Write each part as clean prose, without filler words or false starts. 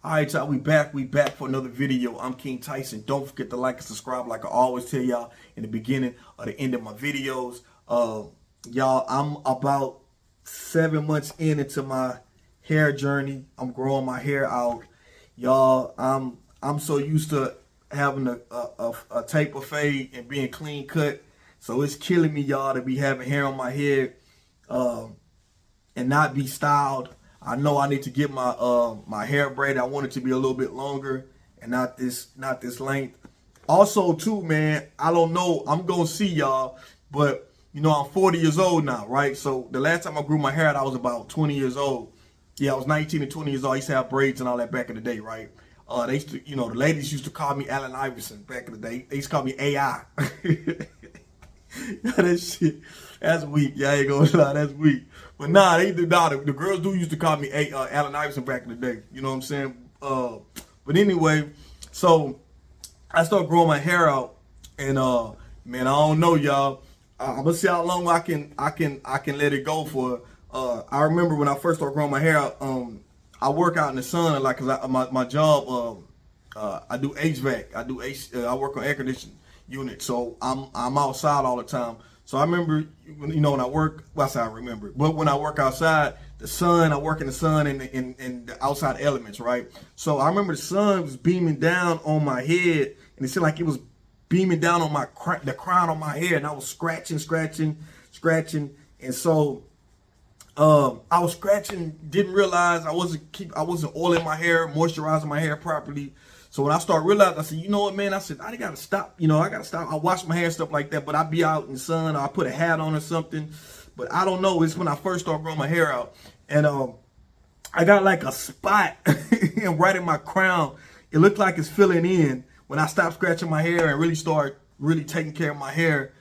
All right, y'all, we back. We back for another video. I'm King Tyson. Don't forget to like and subscribe like I always tell y'all in the beginning or the end of my videos. Y'all, I'm about 7 months into my hair journey. I'm growing my hair out. Y'all, I'm so used to having a taper fade and being clean cut. So it's killing me, y'all, to be having hair on my head and not be styled. I know I need to get my hair braided. I want it to be a little bit longer and not this length. Also, too, man, I don't know. I'm gonna see y'all, but you know I'm 40 years old now, right? So the last time I grew my hair out, I was about 20 years old. Yeah, I was 19 and 20 years old. I used to have braids and all that back in the day, right? They used to, the ladies used to call me Allen Iverson back in the day. They used to call me AI. That shit, that's weak. Yeah, I ain't gonna lie, that's weak. But nah, the girls do used to call me Allen Iverson back in the day. You know what I'm saying? But anyway, so I started growing my hair out, and man, I don't know, y'all. I'm gonna see how long I can let it go for. I remember when I first started growing my hair out. I work out in the sun, like, cause my job. I do HVAC. I work on air conditioning unit, so I'm outside all the time. So I remember, when I work, well, I say I remember, but when I work outside, the sun, I work in the sun and the outside elements, right? So I remember the sun was beaming down on my head, and it seemed like it was beaming down on the crown of my hair, and I was scratching, and so I was scratching, didn't realize I wasn't oiling my hair, moisturizing my hair properly. So when I started realizing, I said, you know what, man? I said, I gotta stop. I gotta stop. I wash my hair and stuff like that, but I be out in the sun, or I put a hat on or something. But I don't know. It's when I first started growing my hair out, and I got like a spot right in my crown. It looked like it's filling in when I stopped scratching my hair and really start taking care of my hair.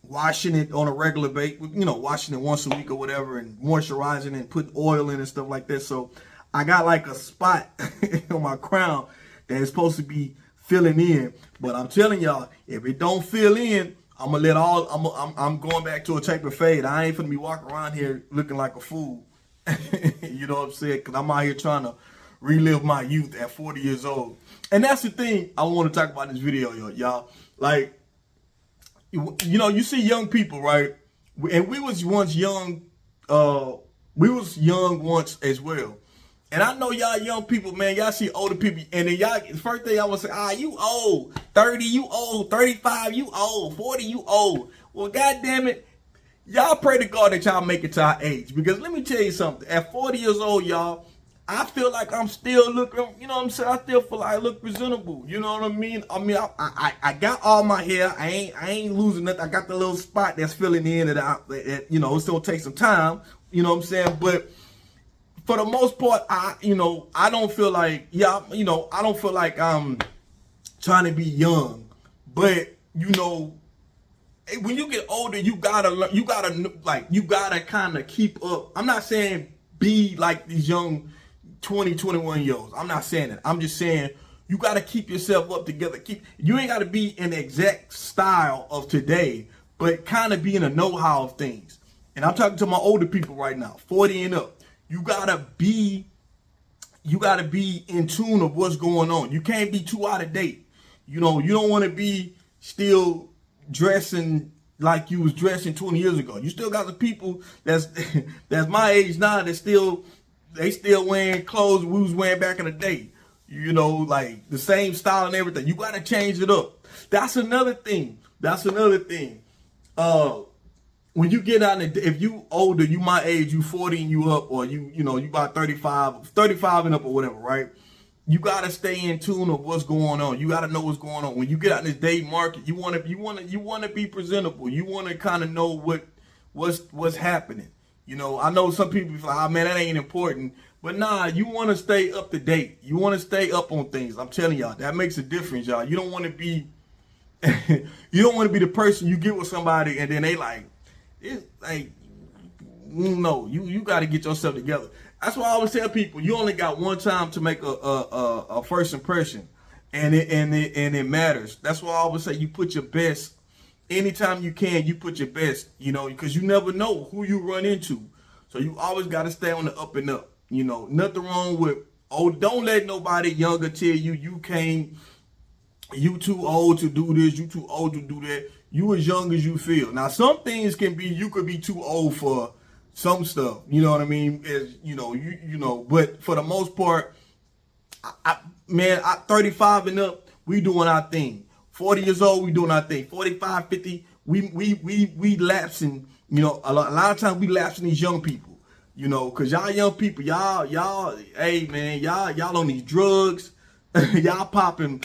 Washing it on a regular basis, washing it once a week or whatever, and moisturizing and putting oil in and stuff like that. So I got like a spot on my crown that is supposed to be filling in. But I'm telling y'all, if it don't fill in, I'm going back to a taper fade. I ain't finna be walking around here looking like a fool. You know what I'm saying? Because I'm out here trying to relive my youth at 40 years old. And that's the thing I want to talk about in this video, y'all. Like, you see young people, right? And we was once young. We was young once as well. And I know y'all young people, man, y'all see older people, and then y'all, the first thing I would say, you old. 30, you old. 35, you old. 40, you old. Well, goddamn it, y'all pray to God that y'all make it to our age. Because let me tell you something. At 40 years old, y'all, I feel like I'm still looking, you know what I'm saying? I still feel like I look presentable. You know what I mean? I got all my hair. I ain't losing nothing. I got the little spot that's filling in that it's gonna take some time. You know what I'm saying? But for the most part, I don't feel like, I don't feel like I'm trying to be young. But, when you get older, you gotta kind of keep up. I'm not saying be like these young 20, 21 year olds. I'm not saying that. I'm just saying you got to keep yourself up together. You ain't got to be in the exact style of today, but kind of be in the know-how of things. And I'm talking to my older people right now, 40 and up. You gotta be in tune of what's going on. You can't be too out of date. You don't want to be still dressing like you was dressing 20 years ago. You still got the people that's my age now that still wearing clothes we was wearing back in the day. Like the same style and everything. You gotta change it up. That's another thing. When you get out, if you older, you my age, you 40 and you up, or you about 35 and up or whatever, right? You gotta stay in tune of what's going on. You gotta know what's going on. When you get out in this day market, you wanna be presentable. You wanna kind of know what's happening. I know some people feel like, oh man, that ain't important. But nah, you want to stay up to date. You want to stay up on things. I'm telling y'all, that makes a difference, y'all. You don't want to be, the person you get with somebody and then they like, it's like, no, you got to get yourself together. That's why I always tell people, you only got one time to make a first impression, and it matters. That's why I always say you put your best. Anytime you can, you put your best, because you never know who you run into. So you always got to stay on the up and up. Nothing wrong with Oh, don't let nobody younger tell you you can't, you too old to do this, you too old to do that. You as young as you feel. Now, some things can be, you could be too old for some stuff. You know what I mean? As you know, but for the most part, man, 35 and up, we doing our thing. 40 years old, we doing our thing. 45, 50, we lapsing. You know, a lot of times we lapsing these young people. You know, cause y'all young people, y'all, hey man, y'all on these drugs, y'all popping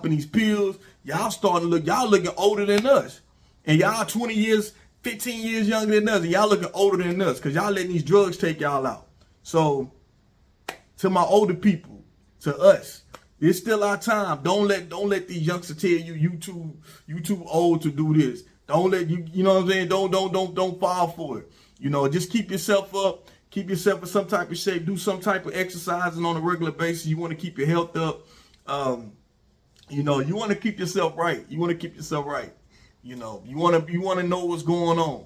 these pills, y'all starting to look, y'all looking older than us, and y'all 20 years, 15 years younger than us, and y'all looking older than us, cause y'all letting these drugs take y'all out. So, to my older people, to us, it's still our time. Don't let these youngsters tell you you too old to do this. Don't let you know what I'm saying. Don't fall for it. You know, just keep yourself up, keep yourself in some type of shape, do some type of exercising on a regular basis. You want to keep your health up. You know, you want to keep yourself right. You want to keep yourself right. You know, you want to know what's going on.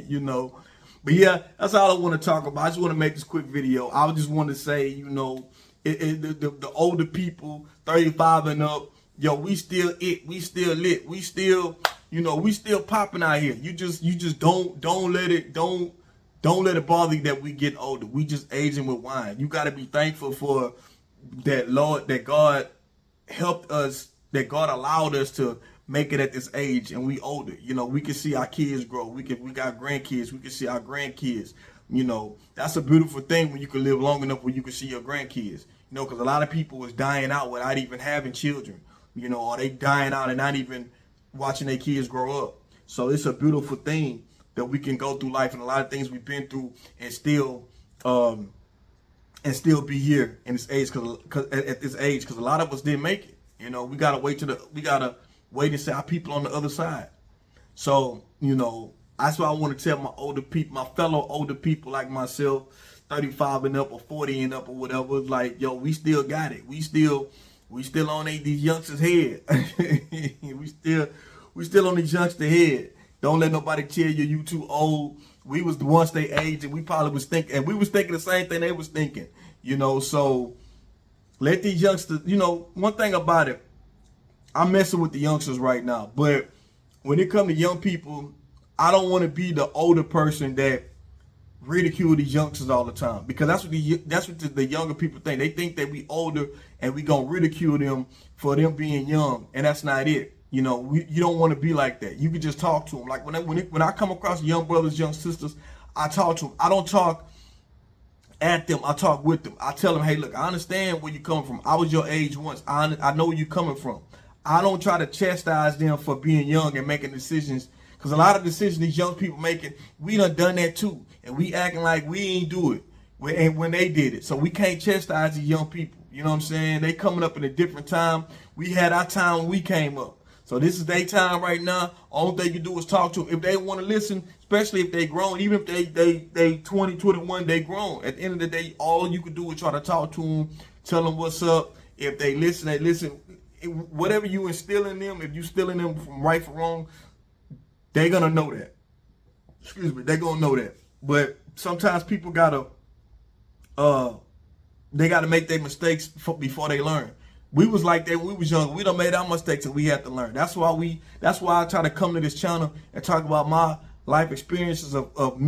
You know, but yeah, that's all I want to talk about. I just want to make this quick video. I just want to say, you know, the older people, 35 and up, yo, we still lit, we still, you know, we still popping out here. You just don't let it bother you that we get older. We just aging with wine. You got to be thankful for that, Lord, that God helped us, that God allowed us to make it at this age, and we older. You know, we can see our kids grow. We got grandkids. We can see our grandkids. You know, that's a beautiful thing when you can live long enough where you can see your grandkids. You know, because a lot of people is dying out without even having children. You know, or they dying out and not even watching their kids grow up. So it's a beautiful thing that we can go through life and a lot of things we've been through and still be here in this age, cause at this age, because a lot of us didn't make it. You know, we gotta wait and see our people on the other side. So, you know, that's why I want to tell my older people, my fellow older people like myself, 35 and up or 40 and up or whatever, like, yo, we still got it. We still on these youngsters' head. we still on these youngsters' head. Don't let nobody tell you too old. We was the ones they age, and we probably was thinking, and we was thinking the same thing they was thinking. You know, so let these youngsters, you know, one thing about it, I'm messing with the youngsters right now, but when it comes to young people, I don't want to be the older person that ridicule these youngsters all the time, because that's what the younger people think. They think that we older and we gonna ridicule them for them being young, and that's not it. You know, you don't want to be like that. You can just talk to them. Like when I come across young brothers, young sisters, I talk to them. I don't talk at them. I talk with them. I tell them, hey, look, I understand where you come from. I was your age once. I know where you're coming from. I don't try to chastise them for being young and making decisions, because a lot of decisions these young people making, we done that too, and we acting like we ain't do it when they did it. So we can't chastise these young people. You know what I'm saying? They coming up in a different time. We had our time when we came up. So this is their time right now. Only thing you do is talk to them. If they want to listen, especially if they grown, even if they 20, 21, they grown. At the end of the day, all you can do is try to talk to them, tell them what's up. If they listen, they listen. Whatever you instill in them, if you still in them from right from wrong, they're going to know that. Excuse me, they're going to know that. But sometimes people got to, they got to make their mistakes before they learn. We was like that when we was young. We done made our mistakes and we had to learn. That's why I try to come to this channel and talk about my life experiences of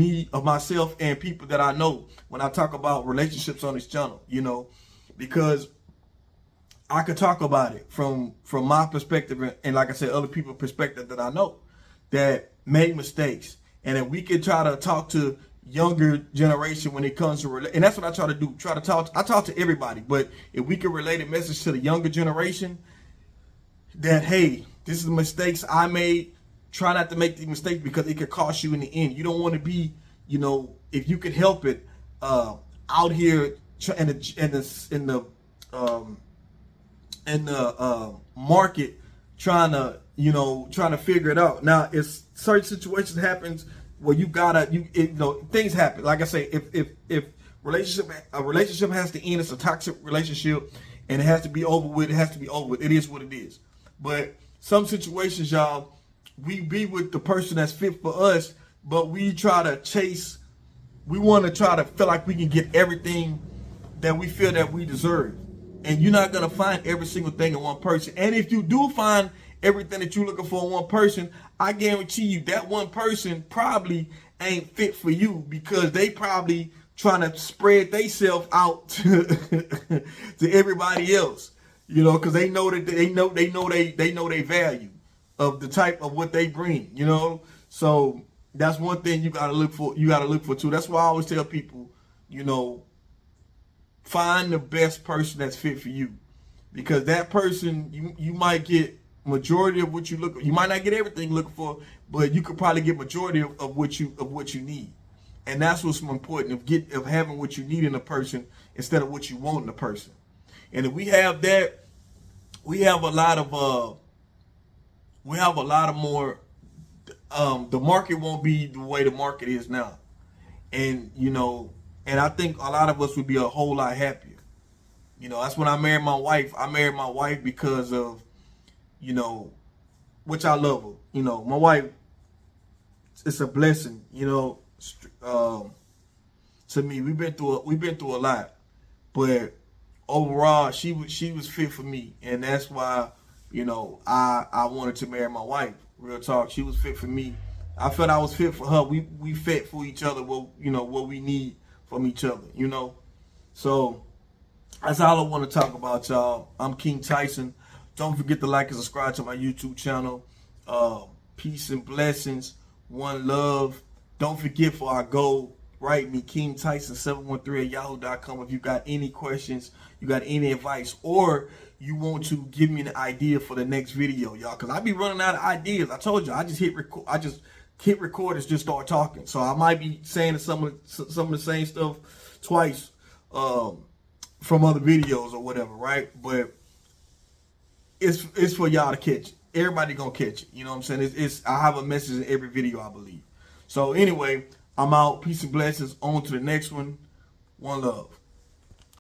myself and people that I know when I talk about relationships on this channel, you know, because I could talk about it from my perspective and like I said, other people's perspective that I know that made mistakes. And then we could try to talk to younger generation when it comes to and that's what I try to do. I talk to everybody, but if we can relate a message to the younger generation that, hey, this is the mistakes I made, try not to make these mistakes because it could cost you in the end. You don't want to be, you know, if you could help it, out here in the market trying to figure it out. Now, if certain situations happens where you gotta, things happen. Like I say, if a relationship has to end, it's a toxic relationship, and it has to be over with. It has to be over with. It is what it is. But some situations, y'all, we be with the person that's fit for us, but we try to chase. We want to try to feel like we can get everything that we feel that we deserve. And you're not going to find every single thing in one person. And if you do find everything that you're looking for in one person, I guarantee you that one person probably ain't fit for you, because they probably trying to spread themselves out to everybody else, you know, because they know that they know they value of the type of what they bring, you know. So that's one thing you gotta look for. You gotta look for too. That's why I always tell people, you know, find the best person that's fit for you, because that person, you might get majority of what you look. You might not get everything you're looking for, but you could probably get majority of what you need. And that's what's more important, of having what you need in a person instead of what you want in a person. And if we have that, we have a lot of more. The market won't be the way the market is now, and you know, and I think a lot of us would be a whole lot happier. You know, that's when I married my wife. I married my wife because of, you know, which I love her. You know, my wife, it's a blessing. You know. To me, we've been through a lot, but overall, she was fit for me, and that's why, you know, I wanted to marry my wife. Real talk, she was fit for me. I felt I was fit for her. We fit for each other. What we need from each other, you know. So that's all I want to talk about, y'all. I'm King Tyson. Don't forget to like and subscribe to my YouTube channel. Peace and blessings. One love. Don't forget, for our goal, write me King Tyson 713 at yahoo.com if you got any questions, you got any advice, or you want to give me an idea for the next video, y'all. Because I be running out of ideas. I told you, I just hit record and just start talking. So I might be saying some of the same stuff twice from other videos or whatever, right? But it's for y'all to catch it. Everybody gonna catch it. You know what I'm saying? I have a message in every video, I believe. So anyway, I'm out. Peace and blessings. On to the next one. One love.